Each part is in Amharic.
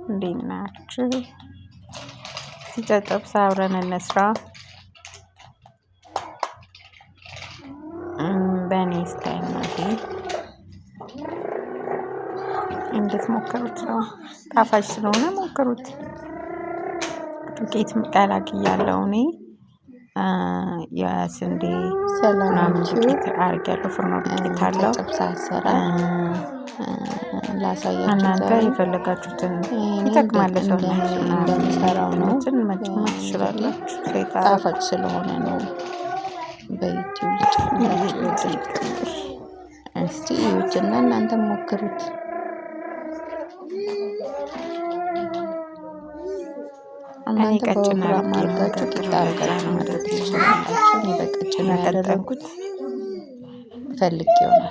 እንዴት ናችሁ? ሲጨጠብስ አብረን እንስራ። በእኔ ስታይል ነው ይሄ። እንድትሞክሩት ነው። ጣፋጭ ስለሆነ ሞክሩት። ዱቄት ቀላቅያለሁ እኔ የስንዴ ምናምን ዱቄት አድርጊያለሁ። ፍርኖ ዱቄት አለው። ጥብስ አሰራር ላሳያችሁ። እናንተ የፈለጋችሁትን ይጠቅማል። ሰው እንደምሰራው ነው። መጨመር ትችላላችሁ። ጣፋጭ ስለሆነ ነው። በዩቲዩብ እስቲ እዩትና እናንተም ሞክሩት። እናንተ በወፍራም አድርጋችሁ ቂጣ አድርጋችሁ ማድረግ ትችላላችሁ። እኔ በቀጭን ያደረኩት ፈልጌው ነው።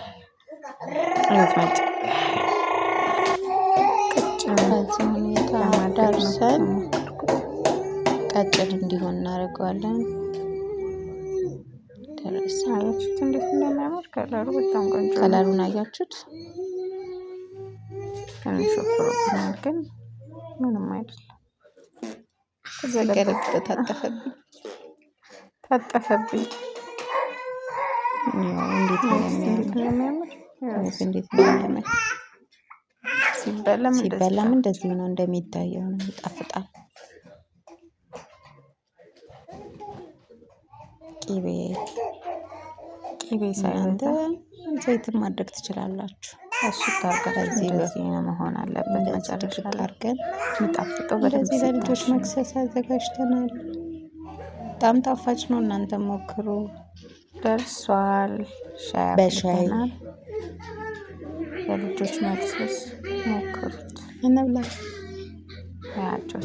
በዚህ ሁኔታ ዳርሰን ቀጭን እንዲሆን እናደርገዋለን። አያችሁት እንዴት እንደሚያምር ከለሩ በጣም ቆንጆ። ከለሩን አያችሁት? ትንሽ ወፍሮብኛል ግን ምንም አይደለም። ተዘገረብ ታጠፈብኝ። እንዴት ነው የሚያምር! እንዴት ነው የሚያምር! ሲበላም እንደዚህ ነው እንደሚታየው ነው። ይጣፍጣል። ቅቤ ሳይሆን ዘይትም ማድረግ ትችላላችሁ። እሱ ታርገን እንደዚህ ነው መሆን አለበት። መጨረሻ አድርገን የሚጣፍጠው በደዚህ ለልጆች መክሰስ አዘጋጅተናል። በጣም ጣፋጭ ነው። እናንተ ሞክሩ። ደርሷል። በሻይ ለልጆች መክሰስ ሞክሩት። እንብላ። ያቸው